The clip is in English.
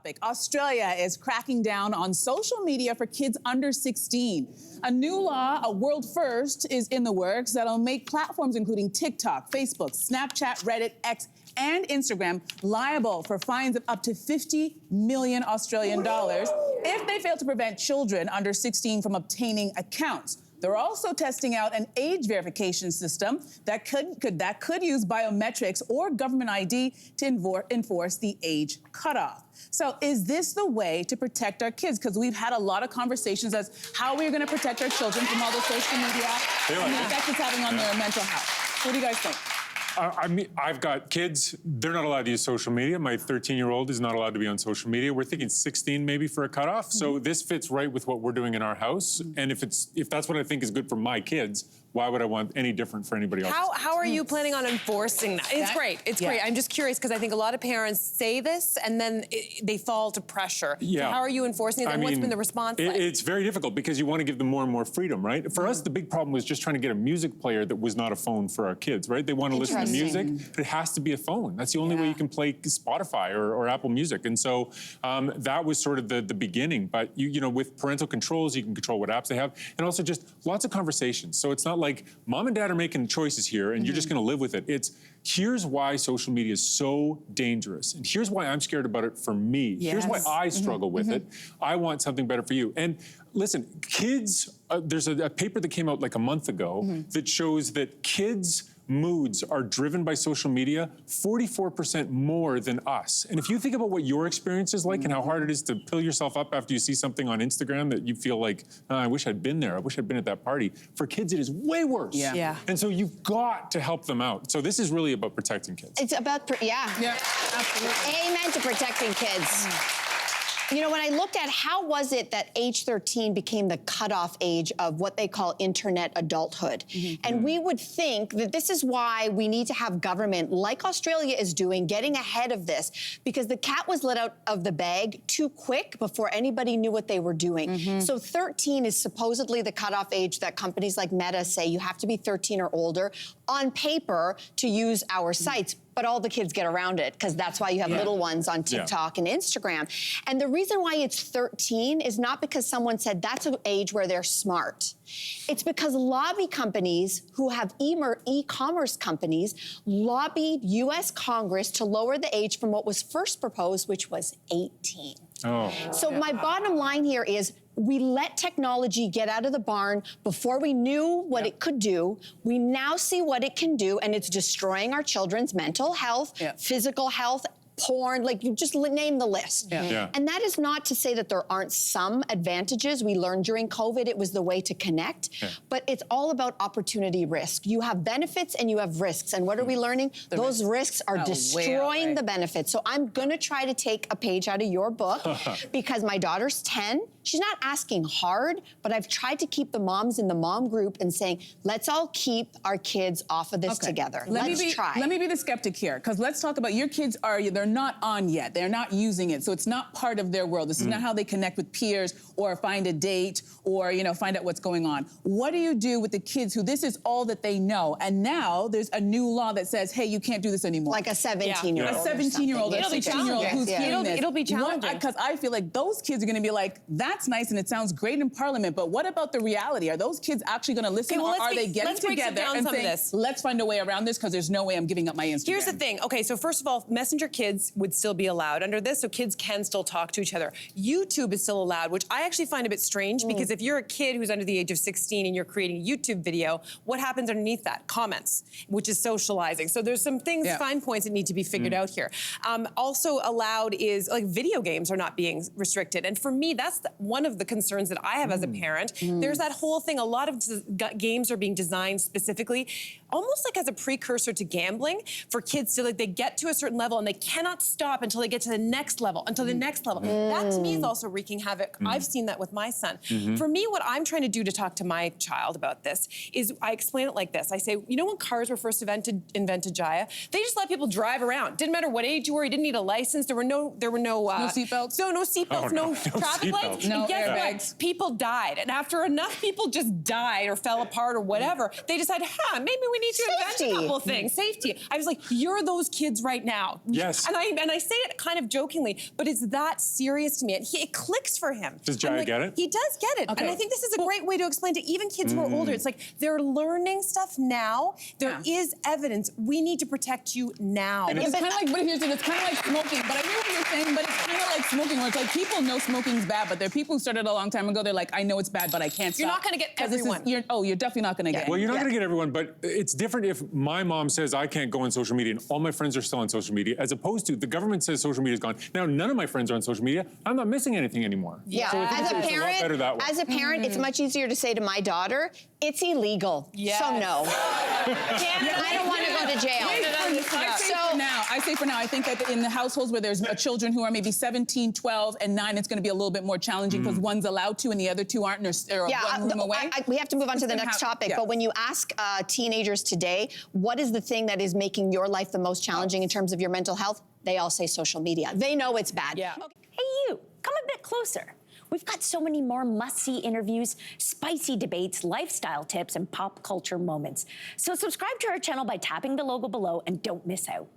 topic. Australia is cracking down on social media for kids under 16. A new law, a world first, is in the works that'll make platforms including TikTok, Facebook, Snapchat, Reddit, X, and Instagram liable for fines of up to 50 million Australian dollars if they fail to prevent children under 16 from obtaining accounts. They're also testing out an age verification system that could use biometrics or government ID to enforce the age cutoff. So is this the way to protect our kids? Because we've had a lot of conversations as how we're going to protect our children from all the social media and the effect it's having on their mental health. What do you guys think? I mean, I've got kids. They're not allowed to use social media. My 13-year-old is not allowed to be on social media. We're thinking 16 maybe for a cutoff. So this fits right with what we're doing in our house. And if that's what I think is good for my kids, why would I want any different for anybody else? How are you planning on enforcing that? It's great. It's great. I'm just curious because I think a lot of parents say this and then they fall to pressure. Yeah. So how are you enforcing it? And what's been the response like? It's very difficult because you want to give them more and more freedom, right? For us, the big problem was just trying to get a music player that was not a phone for our kids, right? They want to listen to music, but it has to be a phone. That's the only way you can play Spotify or Apple Music. And so that was sort of the beginning. But you know, with parental controls, you can control what apps they have, and also just lots of conversations. So it's not like mom and dad are making choices here and you're just going to live with it. It's here's why social media is so dangerous. And here's why I'm scared about it for me. Here's why I struggle with it. I want something better for you. And listen, kids, there's a paper that came out like a month ago that shows that kids' moods are driven by social media 44% more than us. And if you think about what your experience is like and how hard it is to pill yourself up after you see something on Instagram that you feel like, oh, I wish I'd been there. I wish I'd been at that party. For kids, it is way worse. And so you've got to help them out. So this is really about protecting kids. It's about, Yeah, absolutely. Amen to protecting kids. You know, when I looked at how was it that age 13 became the cutoff age of what they call internet adulthood, and we would think that this is why we need to have government, like Australia is doing, getting ahead of this, because the cat was let out of the bag too quick before anybody knew what they were doing. So 13 is supposedly the cutoff age that companies like Meta say you have to be 13 or older on paper to use our sites. But all the kids get around it because that's why you have little ones on TikTok and Instagram. And the reason why it's 13 is not because someone said that's an age where they're smart. It's because lobby companies who have e-commerce companies lobbied US Congress to lower the age from what was first proposed, which was 18. So my bottom line here is we let technology get out of the barn before we knew what it could do. We now see what it can do, and it's destroying our children's mental health, physical health, porn, like you just name the list. And that is not to say that there aren't some advantages. We learned during COVID it was the way to connect, but it's all about opportunity risk. You have benefits and you have risks. And what are we learning? Those risks are destroying the benefits. So I'm gonna try to take a page out of your book because my daughter's 10. She's not asking hard, but I've tried to keep the moms in the mom group and saying, let's all keep our kids off of this together. Let's try. Let me be the skeptic here, because let's talk about your kids they're not on yet. They're not using it, so it's not part of their world. This is not how they connect with peers or find a date or, you know, find out what's going on. What do you do with the kids who this is all that they know, and now there's a new law that says, hey, you can't do this anymore? Like a 17-year-old. A 17-year-old or a 16-year-old who's hearing this. It'll be challenging. Because I feel like those kids are going to be like, that's nice and it sounds great in Parliament, but what about the reality? Are those kids actually going to listen, or are they getting together and saying, let's find a way around this because there's no way I'm giving up my Instagram? Here's the thing. Okay, so first of all, Messenger kids would still be allowed under this, so kids can still talk to each other. YouTube is still allowed, which I actually find a bit strange because if you're a kid who's under the age of 16 and you're creating a YouTube video, what happens underneath that? Comments, which is socializing. So there's some things, fine points that need to be figured out here. Also allowed is, like, video games are not being restricted. And for me, that's one of the concerns that I have as a parent. There's that whole thing, a lot of games are being designed specifically, almost like as a precursor to gambling, for kids to, like, they get to a certain level and they cannot stop until they get to the next level, until the next level. That to me is also wreaking havoc. I've seen that with my son. For me, what I'm trying to do to talk to my child about this is I explain it like this. I say, you know when cars were first invented, Jaya? They just let people drive around. Didn't matter what age you were, you didn't need a license, there were no seatbelts? No seatbelts, no traffic lights. No and guess airbags. what? People died. And after enough people just died or fell apart or whatever, they decided, maybe we need to invent a couple things. Safety. I was like, you're those kids right now. Yes. And and I say it kind of jokingly, but it's that serious to me. And it clicks for him. Does Jaya get it? He does get it. Okay. And I think this is a great way to explain to even kids who are older. It's like they're learning stuff now. There is evidence. We need to protect you now. But it's kind of like, but here's the thing, it's kind of like smoking. But I hear what you're saying, but it's kind of like smoking, where it's like people know smoking's bad, but there are people who started a long time ago. They're like, I know it's bad, but I can't stop. You're not going to get everyone. You're definitely not going to get. Well, you're not going to get everyone, but it's different if my mom says I can't go on social media and all my friends are still on social media, as opposed to the government says social media is gone. Now, none of my friends are on social media. I'm not missing anything anymore. Yeah, So I think as a it's a lot better that way. parent, it's much easier to say to my daughter, it's illegal. Yes. So no. I don't want to go to jail. I say for now, I think that in the households where there's children who are maybe 17, 12, and 9, it's going to be a little bit more challenging because one's allowed to and the other two aren't, or one room away. We have to move on to the next topic, but when you ask teenagers today, what is the thing that is making your life the most challenging in terms of your mental health? They all say social media. They know it's bad. Yeah. Hey, you, come a bit closer. We've got so many more must-see interviews, spicy debates, lifestyle tips, and pop culture moments. So subscribe to our channel by tapping the logo below and don't miss out.